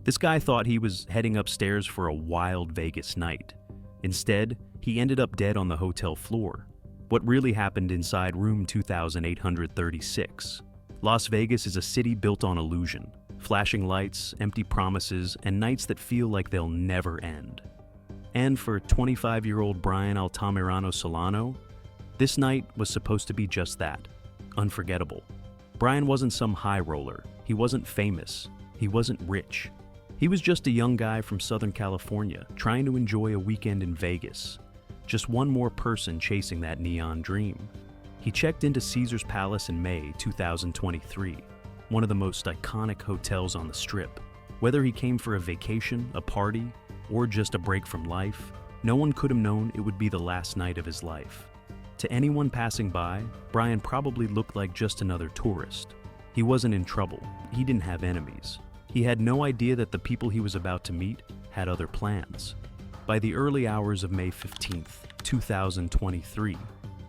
This guy thought he was heading upstairs for a wild Vegas night. Instead, he ended up dead on the hotel floor. What really happened inside room 2836? Las Vegas is a city built on illusion, flashing lights, empty promises, and nights that feel like they'll never end. And for 25-year-old Bryan Altamirano-Solano, this night was supposed to be just that, unforgettable. Bryan wasn't some high roller, he wasn't famous, he wasn't rich. He was just a young guy from Southern California trying to enjoy a weekend in Vegas. Just one more person chasing that neon dream. He checked into Caesar's Palace in May 2023, one of the most iconic hotels on the Strip. Whether he came for a vacation, a party, or just a break from life, no one could have known it would be the last night of his life. To anyone passing by, Bryan probably looked like just another tourist. He wasn't in trouble. He didn't have enemies. He had no idea that the people he was about to meet had other plans. By the early hours of May 15th, 2023,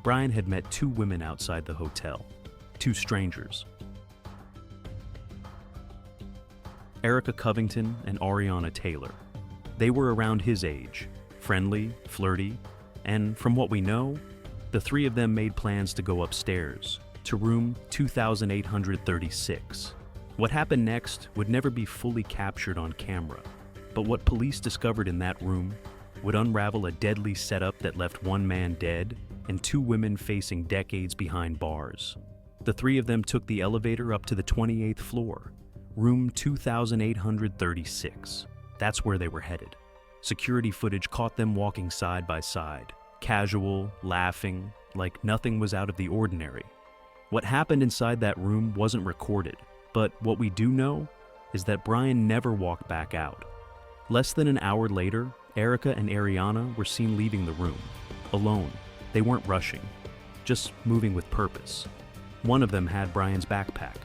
Bryan had met two women outside the hotel, two strangers. Erica Covington and Ariana Taylor. They were around his age, friendly, flirty, and from what we know, the three of them made plans to go upstairs, to room 2836. What happened next would never be fully captured on camera, but what police discovered in that room would unravel a deadly setup that left one man dead and two women facing decades behind bars. The three of them took the elevator up to the 28th floor, room 2836. That's where they were headed. Security footage caught them walking side by side, casual, laughing, like nothing was out of the ordinary. What happened inside that room wasn't recorded, but what we do know is that Bryan never walked back out. Less than an hour later, Erica and Ariana were seen leaving the room, alone. They weren't rushing, just moving with purpose. One of them had Bryan's backpack.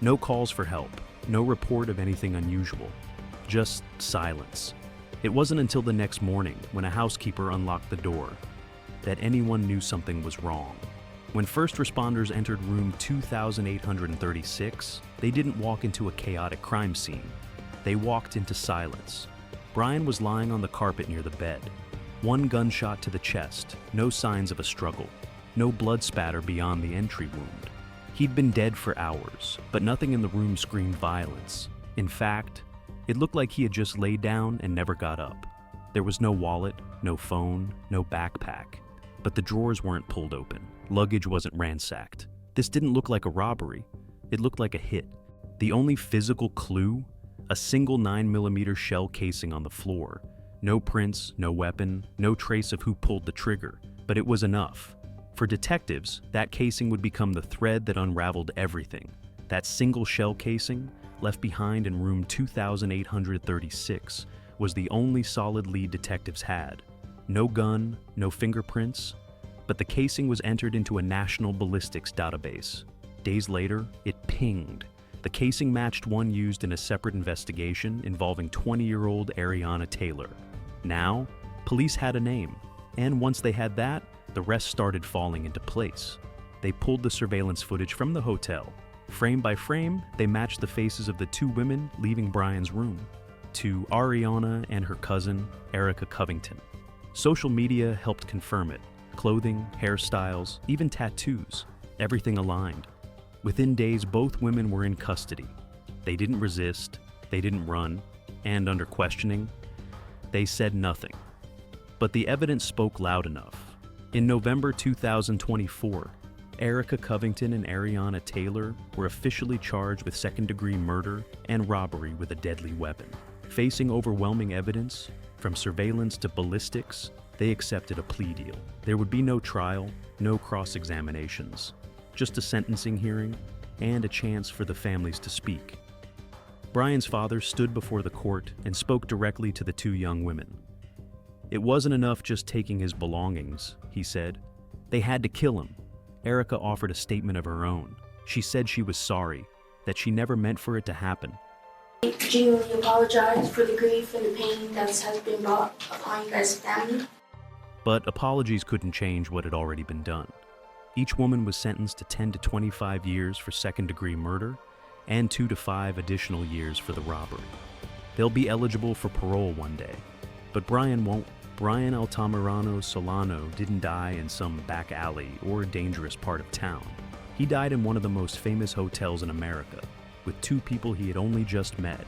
No calls for help, no report of anything unusual, just silence. It wasn't until the next morning, when a housekeeper unlocked the door, that anyone knew something was wrong. When first responders entered room 2836, they didn't walk into a chaotic crime scene. They walked into silence. Bryan was lying on the carpet near the bed. One gunshot to the chest, no signs of a struggle, no blood spatter beyond the entry wound. He'd been dead for hours, but nothing in the room screamed violence. In fact, it looked like he had just laid down and never got up. There was no wallet, no phone, no backpack. But the drawers weren't pulled open. Luggage wasn't ransacked. This didn't look like a robbery. It looked like a hit. The only physical clue? A single 9mm shell casing on the floor. No prints, no weapon, no trace of who pulled the trigger. But it was enough. For detectives, that casing would become the thread that unraveled everything. That single shell casing, left behind in room 2836, was the only solid lead detectives had. No gun, no fingerprints, but the casing was entered into a national ballistics database. Days later, it pinged. The casing matched one used in a separate investigation involving 20-year-old Ariana Taylor. Now, police had a name, and once they had that, the rest started falling into place. They pulled the surveillance footage from the hotel. Frame by frame, they matched the faces of the two women leaving Bryan's room to Ariana and her cousin, Erica Covington. Social media helped confirm it. Clothing, hairstyles, even tattoos, everything aligned. Within days, both women were in custody. They didn't resist, they didn't run, and under questioning, they said nothing. But the evidence spoke loud enough. In November 2024, Erica Covington and Ariana Taylor were officially charged with second-degree murder and robbery with a deadly weapon. Facing overwhelming evidence, from surveillance to ballistics, they accepted a plea deal. There would be no trial, no cross-examinations, just a sentencing hearing and a chance for the families to speak. Bryan's father stood before the court and spoke directly to the two young women. It wasn't enough just taking his belongings, he said. They had to kill him. Erica offered a statement of her own. She said she was sorry, that she never meant for it to happen. I genuinely apologize for the grief and the pain that has been brought upon you guys' family. But apologies couldn't change what had already been done. Each woman was sentenced to 10 to 25 years for second-degree murder and 2 to 5 additional years for the robbery. They'll be eligible for parole one day. But Bryan won't. Bryan Altamirano-Solano didn't die in some back alley or dangerous part of town. He died in one of the most famous hotels in America, with two people he had only just met.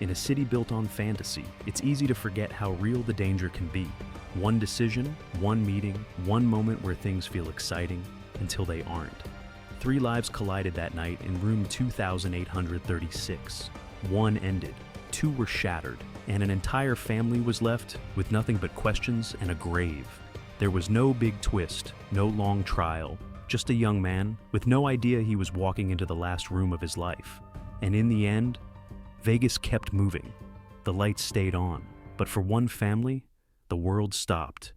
In a city built on fantasy, it's easy to forget how real the danger can be. One decision, one meeting, one moment where things feel exciting until they aren't. 3 lives collided that night in room 2836. One ended, 2 were shattered, and an entire family was left with nothing but questions and a grave. There was no big twist, no long trial, just a young man with no idea he was walking into the last room of his life. And in the end, Vegas kept moving. The lights stayed on, but for one family, the world stopped.